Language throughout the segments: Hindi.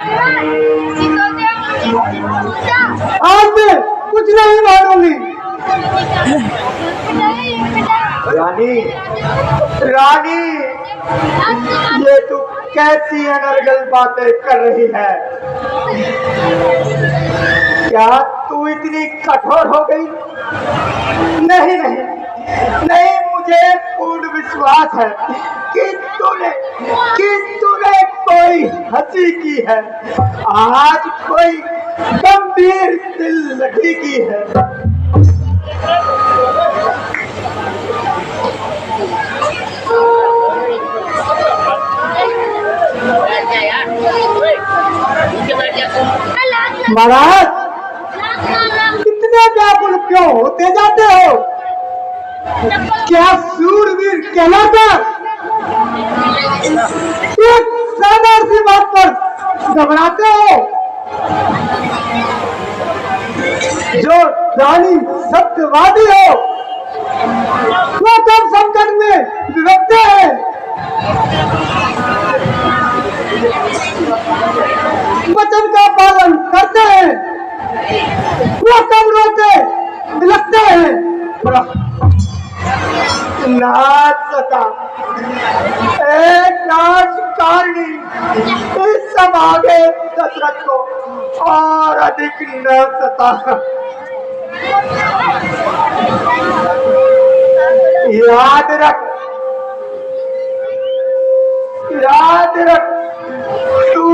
आज मैं कुछ नहीं मानूंगी। रानी, रानी, ये तू कैसी अनर्गल बातें कर रही है? क्या तू इतनी कठोर हो गई? नहीं नहीं नहीं, मुझे पूर्ण विश्वास है कि तूने कोई हंसी की है, आज कोई गंभीर दिल लगी की है। महाराज, कितने व्याकुल क्यों होते जाते हो? क्या सूरवीर कहलाकर एक साधारण सी बात पर घबराते हो? जो रानी सत्यवादी हो वो कब संकट में विभक्ते हैं। वचन का पालन करते हैं, वो कब रोते बिलखते हैं। नाचता एक नाचकारणी इस सब आगे दशरथ को और अधिक न सता। याद रख, तू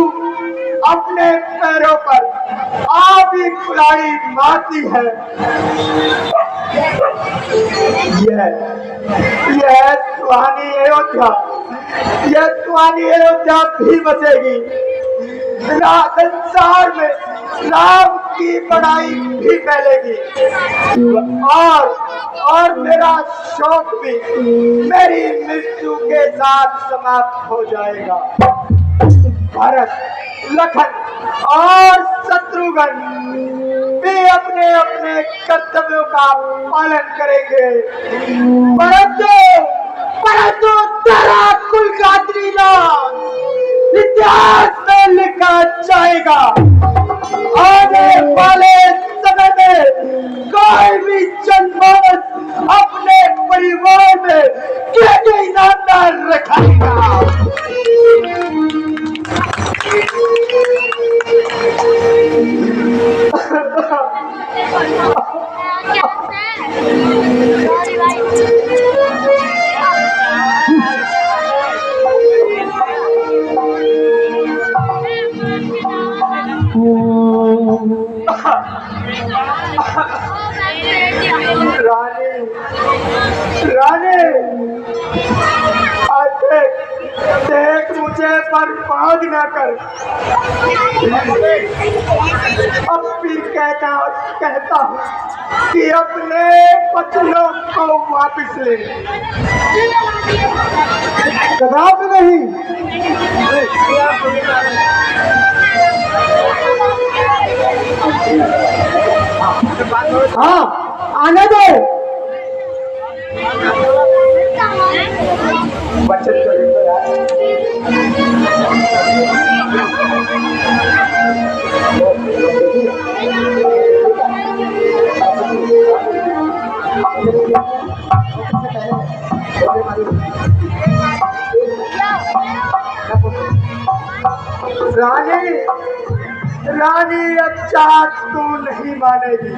अपने पैरों पर आप ही कुल्हाड़ी मारती है। यह सुहानी अयोध्या भी बचेगी। संसार में राम की बड़ाई भी फैलेगी और मेरा शौक भी मेरी मृत्यु के साथ समाप्त हो जाएगा। भरत, लखन और शत्रुघ्न भी अपने अपने कर्तव्यों का पालन करेंगे, परंतु तेरा कुल का नाम इतिहास में लिखा जाएगा। आने वाले समय में कोई भी जनमानस अपने परिवार में क्या ईमानदार रखेगा। रानी, देख मुझे बर्बाद न कर। अब भी कहता हूँ कि अपने बच्चों को वापस ले। कदापि नहीं। हाँ, आने दो। बचत करेंगे रानी, अच्छा तू नहीं मानेगी,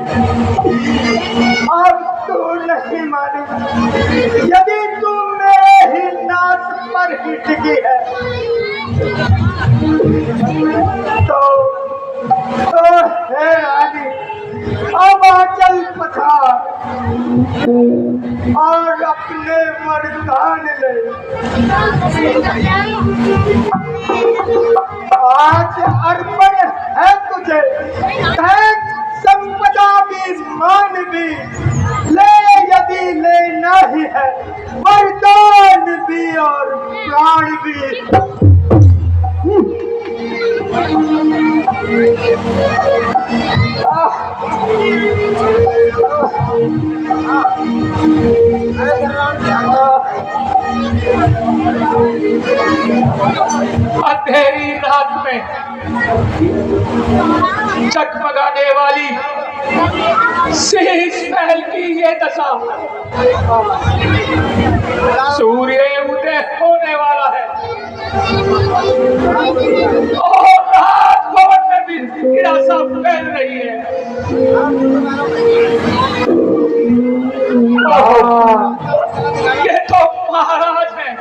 अब तू नहीं मानेगी। यदि तू मेरे ही नाच पर ही टिकी है तो है रानी, अब आंचल पछाड़ और अपने मर्दान ले। आज अर्पण है तुझे, संपदा भी मान भी ले, यदि लेना ही है वरदान भी और प्राण भी। अंधेरी रात में चकमगाने वाली शीश महल की ये दशा। सूर्य उदय होने वाला है और रात भवन में भी निराशा फैल रही है। ये तो महाराज हैं।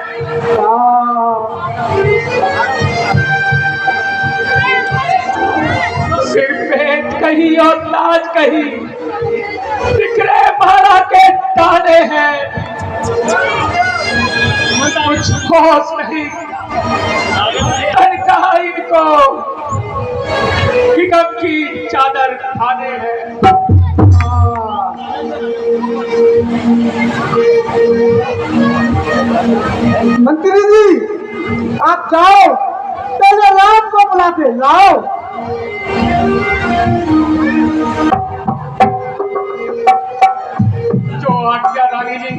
सिर पेट कहीं और ताज कहीं, बिखरे महाराज के ताने हैं। कुछ होश नहीं, कहा इनको कि गम की चादर खाने हैं। मंत्री जी, आप जाओ, पहले राम को बुलाते लाओ। जो आज्ञा रानी जी।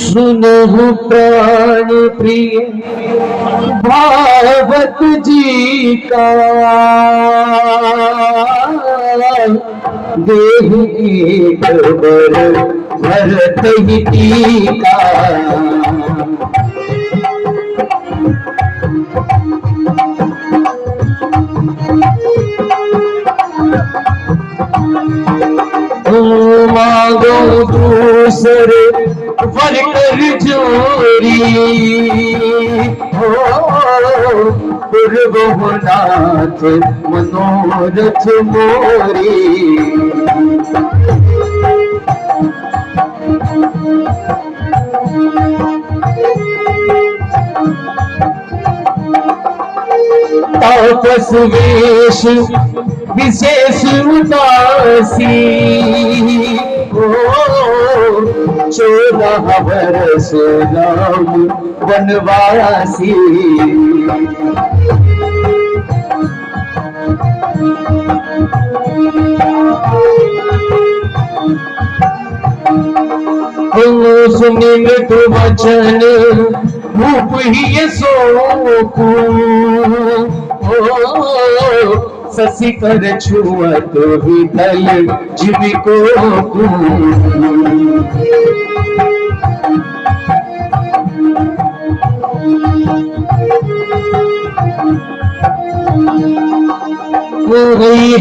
सुनहु प्राण प्रिय भावत जी का, देह एक बर भरत ही टीका। मांगो दूसरे वर कर जोरी, हो पूर्वनाथ मनोरथ मोरी। तापस वेश विशेष उदासी, हो 14 वर्ष राम वनवासी। सुनिल तो वचन रूप ही सोकू, ससी कर छुअत विदल जीविको।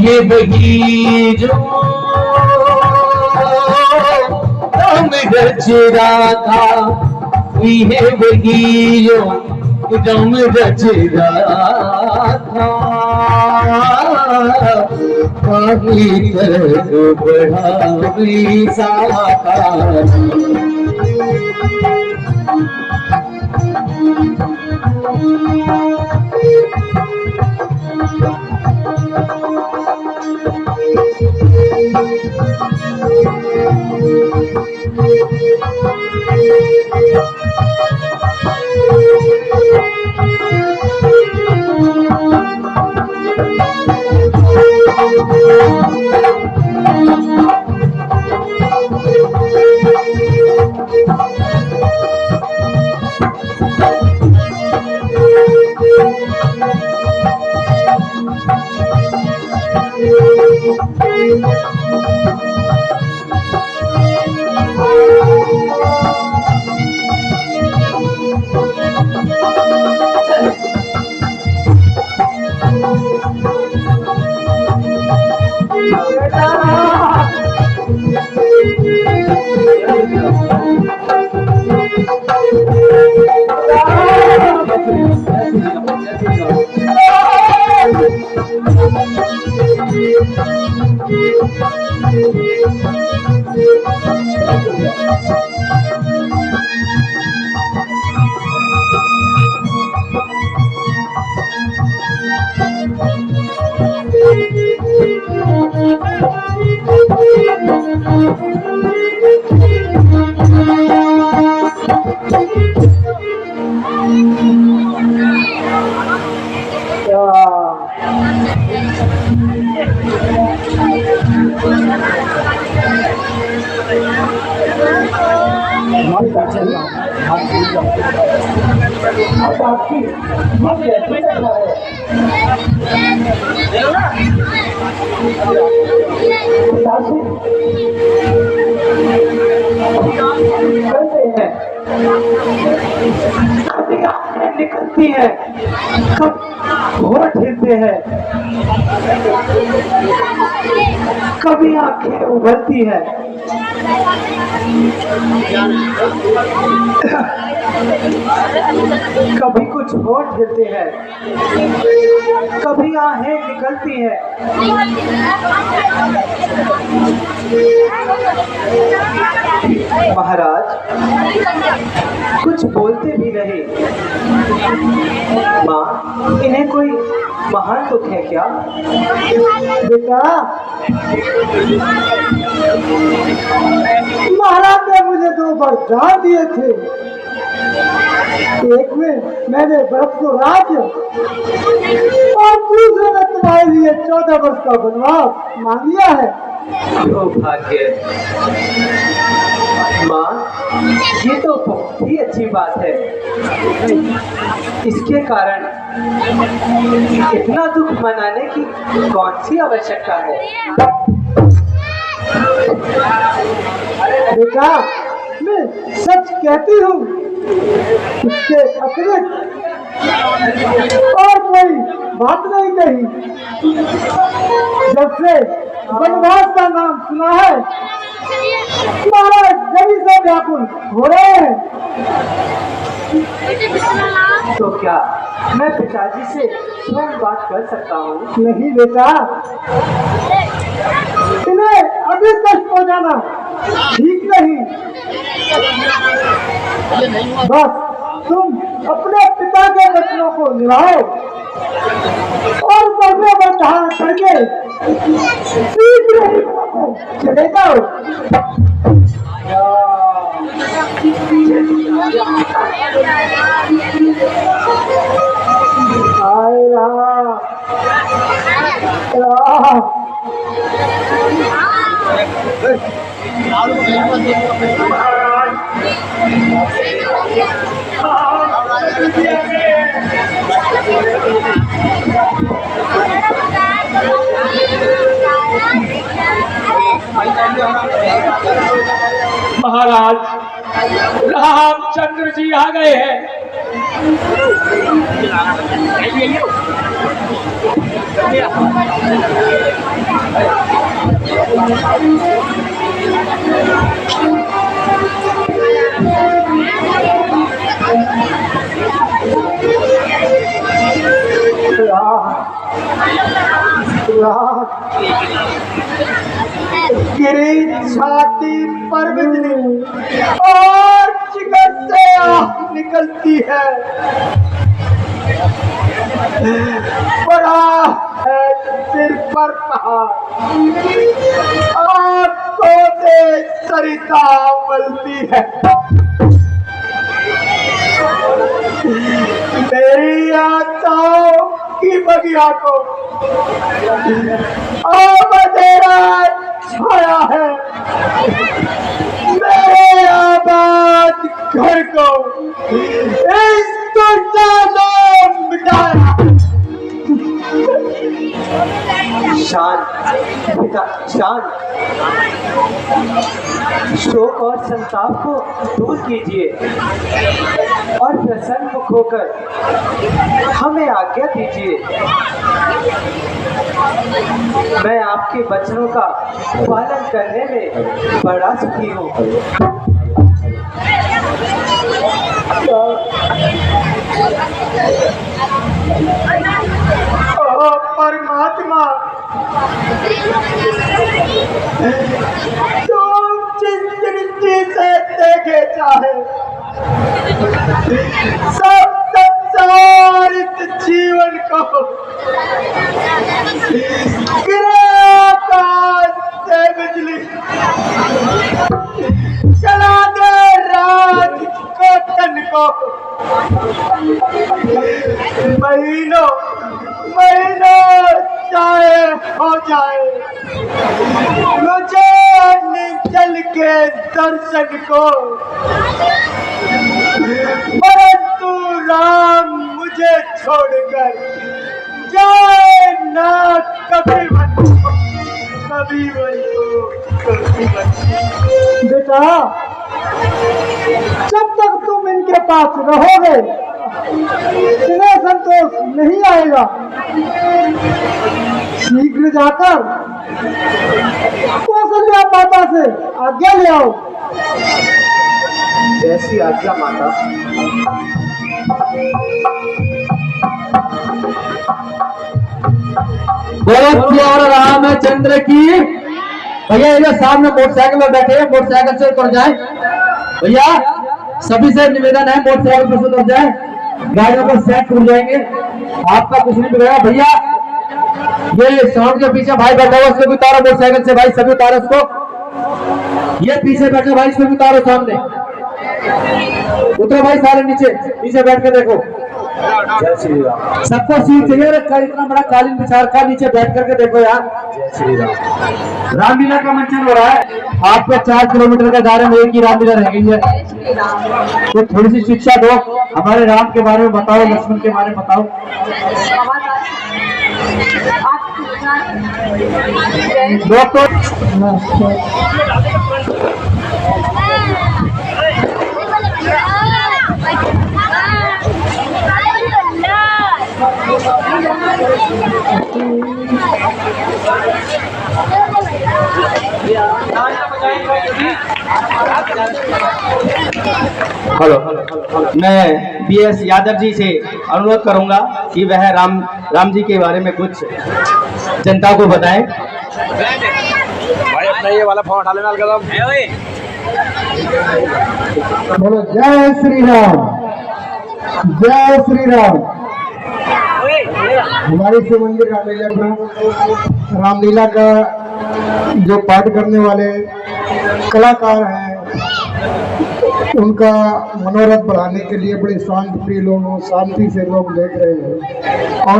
है बगीजो राम रच राधा, है बगीजो जम रच रहा था, पानी तक बढ़ावी साकार। निकलती है, कब होठ हिलते हैं, कभी आंखें उभरती है, कभी कुछ होठ हिलते हैं, कभी आहें निकलती है। महाराज कुछ बोलते भी नहीं। माँ, इन्हें कोई महान दुख है क्या? बेटा, महाराज ने मुझे 2 वरदान दिए थे। एक में मैंने व्रत को राज्य और दूसरे में तुम्हारे लिए 14 वर्ष का वनवास मांग लिया है। जो भाग्य। माँ, ये तो बहुत ही अच्छी बात है। इसके कारण इतना दुख मनाने की कौन सी आवश्यकता है? बेटा, मैं सच कहती हूँ, इसके अतिरिक्त और कोई बात नहीं कही। जब से वनवास का नाम सुना है, महाराज जमी से व्याकुल हो रहे हैं। तो क्या मैं पिताजी से स्वयं बात कर सकता हूँ? नहीं बेटा, इन्हें अभी कष्ट पहुंचाना ठीक नहीं। बस तुम अपने पिता के वचनों को निभाओ और बढ़ने पर धारण करके शीघ्र ही चले जाओ। महाराज, रामचंद्र जी आ गए हैं। गिरी छाती पर बिजली और जिगर से आह निकलती है। बड़ा है सिर पर पहाड़, आंखों से सरिता उबलती है। मेरी आशाओं की बगिया को अंधेरा छाया है। मेरे आबाद घर को इस दुर्गा ने मिटाया। शांत पिता, शांत। शोक और संताप को दूर कीजिए और प्रसन्न मुख होकर हमें आज्ञा दीजिए। मैं आपके वचनों का पालन करने में बड़ा सुखी हूँ। ओ परमात्मा, तुम जिस दृष्टि से देखे चाहे सब संसारित जीवन को आकाश से बिजली चला दे रात को तन को। महीनों महीनों चाहे हो जाए मुझे निचल के दर्शन को, परंतु राम मुझे छोड़कर जाए ना कभी कभी बेटा, जब तक तुम इनके पास रहोगे तुम्हें संतोष नहीं आएगा। शीघ्र जाकर कौशल्या माता से आज्ञा ले आओ। जैसी आज्ञा माता। बोलो रामचंद्र की। भैया इधर सामने मोटरसाइकिल में बैठे हैं, मोटरसाइकिल से उतर जाए। भैया सभी से निवेदन है मोटरसाइकिल पर से उतर जाए, गाड़ियों को सेट टूट जाएंगे, आपका कुछ नहीं बिगड़ेगा। भैया ये साउंड के पीछे भाई बैठा हुआ उसको भी उतारो मोटरसाइकिल से, भाई सभी उतारो उसको। ये पीछे बैठे भाई इसको भी उतारो, सामने उतरो भाई, सारे नीचे नीचे बैठ के देखो। जय श्री राम। सबको सीट चाहिए, इतना बड़ा कालीन बिछा रखा, नीचे बैठ करके देखो यार। जय श्री राम। रामलीला का मंचन हो रहा है। आपको 4 किलोमीटर के दायरे में एक ही रामलीला रह गई है, तो थोड़ी सी शिक्षा दो, हमारे राम के बारे में बताओ, लक्ष्मण के बारे में बताओ। हेलो, मैं BS यादव जी से अनुरोध करूंगा कि वह राम जी के बारे में कुछ जनता को बताएं। भाई अपना ये वाला फोन उठा लेना कदम। बोलो जय श्री राम, जय श्री राम। हमारे शिव मंदिर रामलीला का जो पाठ करने वाले कलाकार हैं, उनका मनोरथ बढ़ाने के लिए बड़े शांत प्रिय लोग, शांति से लोग देख रहे हैं। और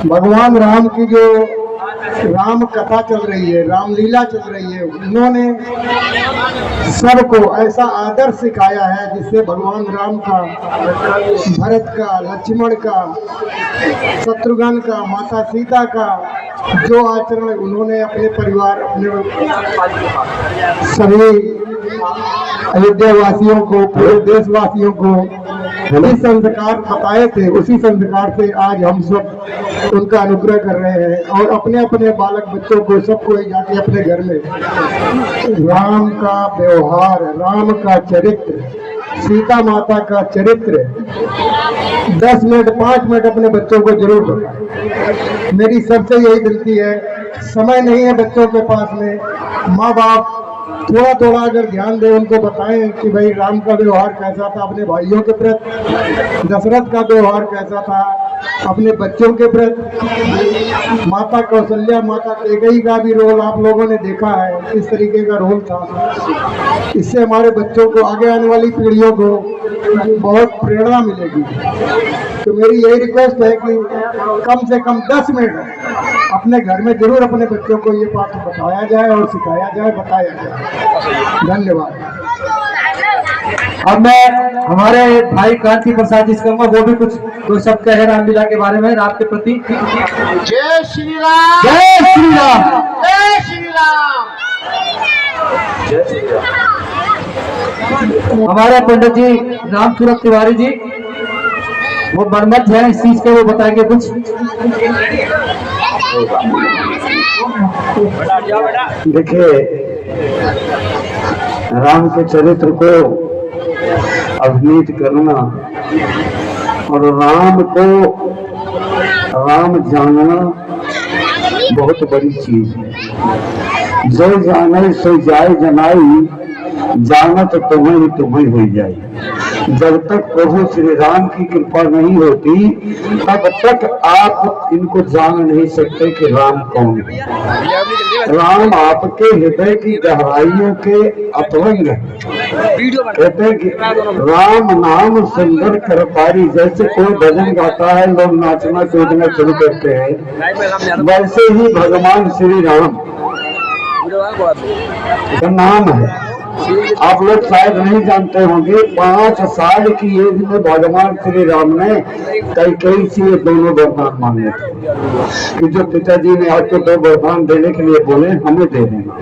भगवान राम की जो राम कथा चल रही है, रामलीला चल रही है, उन्होंने सबको ऐसा आदर्श सिखाया है जिससे भगवान राम का, भरत का, लक्ष्मण का, शत्रुघ्न का, माता सीता का जो आचरण उन्होंने अपने परिवार, अपने सभी अयोध्या वासियों को, पूरे देशवासियों को जिस संस्कार बताए थे, उसी संस्कार से आज हम सब उनका अनुग्रह कर रहे हैं। और अपने अपने बालक बच्चों को, सबको जाके अपने घर में राम का व्यवहार, राम का चरित्र, सीता माता का चरित्र 10 मिनट 5 मिनट अपने बच्चों को जरूर बताएं। मेरी सबसे यही विनती है, समय नहीं है बच्चों के पास में, माँ बाप थोड़ा थोड़ा अगर ध्यान दें, उनको बताएं कि भाई राम का व्यवहार कैसा था अपने भाइयों के प्रति, दशरथ का व्यवहार कैसा था अपने बच्चों के प्रति, माता कौशल्या माता कैकेयी का भी रोल आप लोगों ने देखा है, किस तरीके का रोल था। इससे हमारे बच्चों को, आगे आने वाली पीढ़ियों को बहुत प्रेरणा मिलेगी। तो मेरी यही रिक्वेस्ट है कि कम से कम 10 मिनट अपने घर में जरूर अपने बच्चों को ये पाठ बताया जाए और सिखाया जाए, बताया जाए। धन्यवाद। अब मैं हमारे भाई कांति प्रसाद जी से कहूंगा, वो भी कुछ दो शब्द कहे रामलीला के बारे में, राम के प्रति। जय श्री राम। जय श्री राम। जय श्री राम। हमारे पंडित जी राम सूरत तिवारी जी, वो मरमत है इस चीज के, वो बताएंगे कुछ। देखिए, राम के चरित्र को अभिनीत करना और राम जानना बहुत बड़ी चीज है। जो जाने सो जाए जनाई, जाना तो तुम्हें हो जाए। जब तक प्रभु श्री राम की कृपा नहीं होती, तब तक आप इनको जान नहीं सकते कि राम कौन है। राम आपके हृदय की गहराइयों के अतरंग है। कहते हैं कि राम नाम सुंदर कर पारी। जैसे कोई भजन गाता है, लोग नाचना कूदना शुरू करते हैं, वैसे ही भगवान श्री राम का नाम है। आप लोग शायद नहीं जानते होंगे, 5 साल की एज में भगवान श्री राम ने कैकेयी से ये दोनों वरदान मांगे थे कि जो पिताजी ने आपको 2 वरदान देने के लिए बोले, हमें दे देना।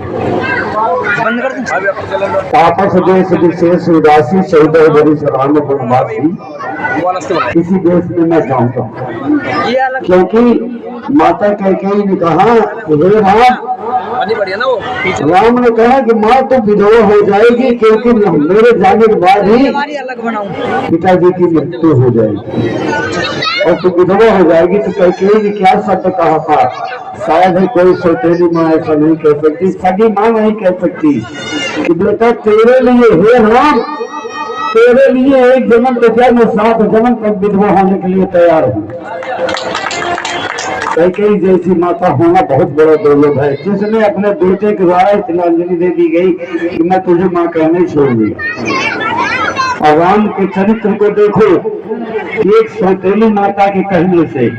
तापस देश विशेष उदासी 14 वर्ष राम वनवासी, किसी देश में मैं जाऊंगा। क्योंकि माता कैकेयी ने कहा, हे राम, राम ने कहा कि माँ तो विधवा हो जाएगी, क्योंकि मेरे जाने के बाद ही पिताजी की मृत्यु हो जाएगी और तू विधवा हो जाएगी। तो कैकेयी ने क्या शब्द कहा था? शायद है कोई सौतेली माँ ऐसा नहीं कह सकती, सगी माँ नहीं कह सकती कि बेटा तेरे लिए, हे राम, तेरे लिए एक जन्म तो क्या, मैं 7 जन्म तक विधवा होने के लिए तैयार हूँ। कैकेयी जैसी माता होना बहुत बड़ा दुर्लभ है, जिसने अपने बेटे के द्वारा तिलांजलि दे दी गई कि मैं तुझे माँ कहने छोड़ दिया। और राम के चरित्र को देखो, एक सौतेली माता के कहने से